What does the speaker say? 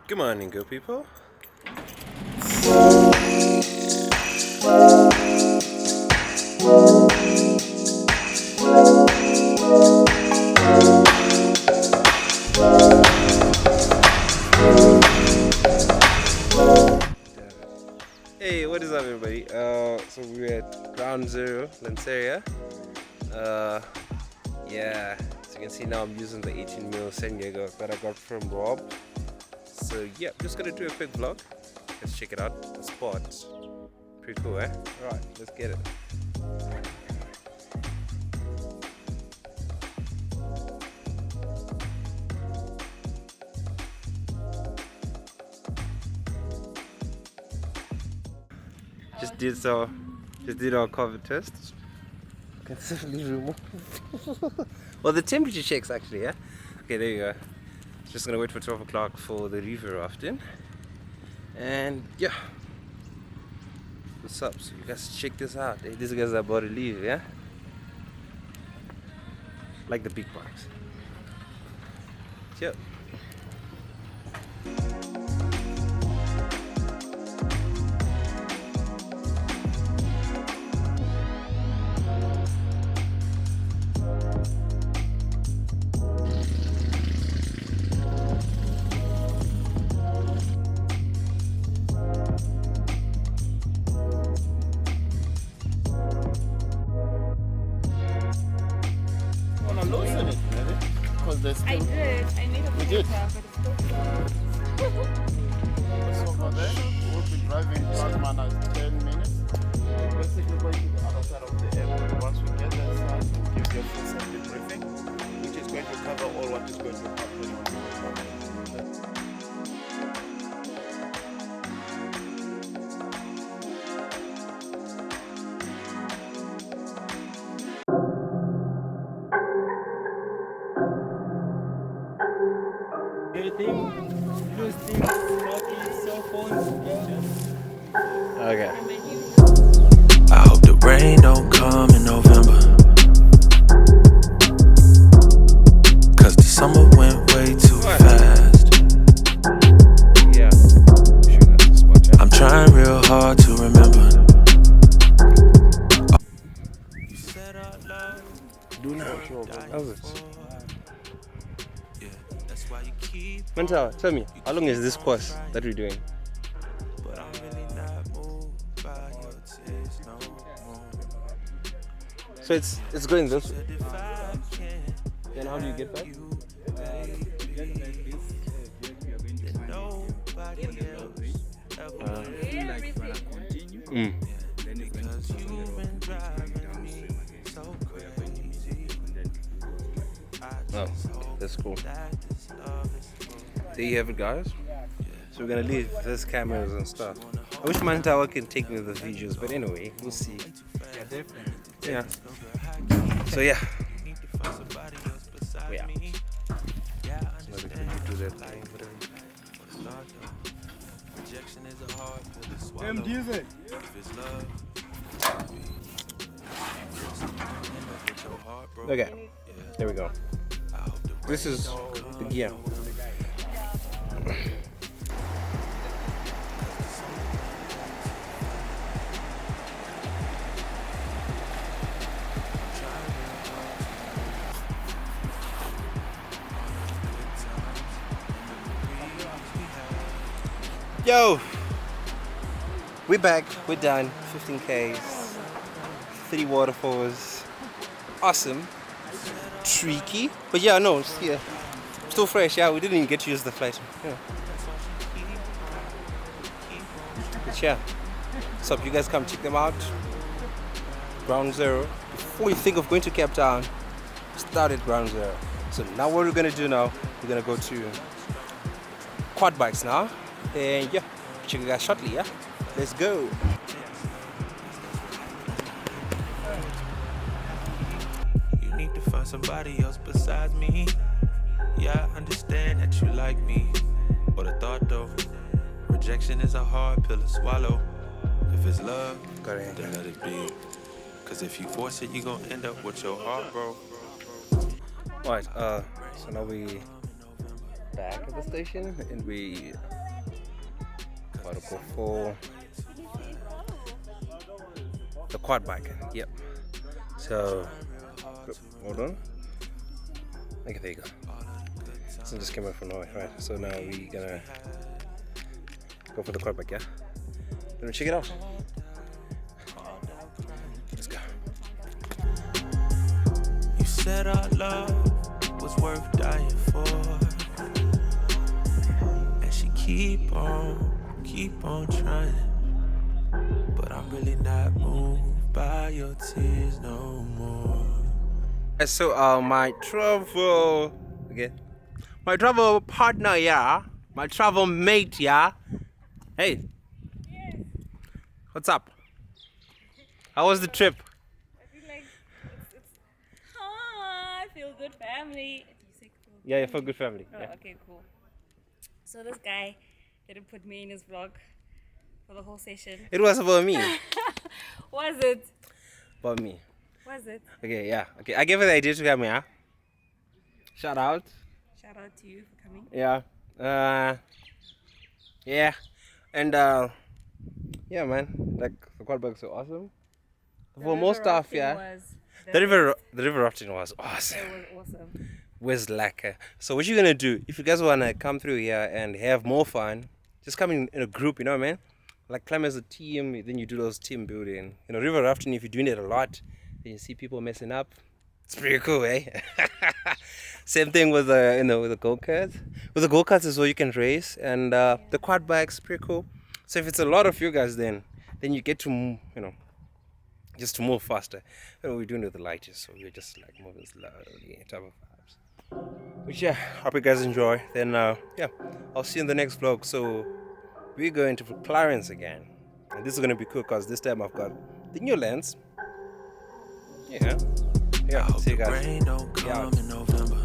Good morning, good people. Hey, what is up, everybody? So we're at Ground Zero, LANSERIA. Yeah, as you can see now, I'm using the 18mm Senyago that I got from Rob. So yeah, I'm just gonna do a quick vlog. Let's check it out. The spot, pretty cool, eh? All right, let's get it. Just did our COVID test. Can safely remove. Well, the temperature checks actually, yeah. Okay, there you go. Just gonna wait for 12 o'clock for the river rafting. And yeah, what's up? So you guys check this out. Hey, these guys are about to leave, yeah. Like the big bikes. Yep. Loosen it, maybe. Because there's still. I did. I need a You did? filter, but it's still It's over there. We'll be driving plus minus 10 minutes. We're basically going to the other side of the airport. Once we get that side, we'll give you a full safety briefing, which is going to cover all what is going to happen on the way. Lose things, smoking, cell phones, Okay. I hope the rain don't come in November, 'cause the summer went way too fast. Yeah. Sure, that's the spot, yeah. I'm trying real hard to remember. You said our love Do not show. How's it? yeah, that's why you keep Mental, tell me, how long is this course that we're doing? but I'm really not moved by your tears no more. So it's going this way. If I can't Then how do you get back? you, baby, then nobody else ever Mm. because you've been driving me so crazy. Oh, that's cool. That this love is for There you have it, guys. So we're gonna leave this cameras and stuff. I wish Mantawa can take me the videos, but anyway, we'll see. Yeah, definitely. Yeah. So yeah. need to find somebody else beside Yeah. me. Yeah, I Maybe understand. could you do that thing, whatever. But it's not though. Rejection is a hard pill to swallow. Music. If it's love, end up with your heart broke. Okay, there we go. I hope the This is the gear. Yo, we're back. We're done. 15Ks, 3 waterfalls. Awesome. Tricky, but yeah, no, it's here. Still fresh. Yeah, we didn't even get to use the flight. Yeah. But yeah, what's up? You guys come check them out. Ground Zero. Before you think of going to Cape Town, start at Ground Zero. So now what we're gonna do now? We're gonna go to quad bikes now, and yeah, check you guys shortly. Yeah, let's go. You need to find somebody else besides me. Yeah, I understand that you like me. But a thought though, rejection is a hard pill to swallow. If it's love, Got it. then let it be. Cause if you force it, you gon' end up with your heart broke. Alright, so now we back at the station, and we about to go for the quad bike. Yep. So hold on. Okay, there you go. So just came out from nowhere, right? So now we're gonna go for the quad bike, yeah? Let me check it out. Let's go. You said our love was worth dying for, and she keep on trying, but I'm really not moved by your tears no more. So my travel partner, yeah, my travel mate, yeah. Hey, what's up? How was the trip? I feel like I feel good family. Do you say cool? Yeah, yeah, for good family. Oh, Yeah. okay, cool. So this guy didn't put me in his vlog for the whole session. It was about me. Was it? About me. Was it? Okay, yeah. Okay, I gave her the idea to come here. Shout out. Shout out to you for coming. Yeah. Yeah. And yeah, man. Like the quad bikes are awesome. For most stuff, yeah. The river rafting was awesome. It was awesome. Was like so what you're gonna do if you guys wanna come through here and have more fun, just come in a group, you know, man. Like climb as a team, then you do those team building. You know, river rafting, if you're doing it a lot, then you see people messing up. It's pretty cool, eh? Same thing with with the go-karts. With the go-karts as well, you can race, and the quad bikes, pretty cool. So if it's a lot of you guys, then you get to just to move faster. You know, we're doing it with the lightest, so we're just like moving slowly, type of vibes. Which yeah, hope you guys enjoy. Then yeah, I'll see you in the next vlog. So we're going to Clarence again, and this is gonna be cool because this time I've got the new lens. Yeah. Yeah, I hope see you the guys. rain don't come Yeah. in November.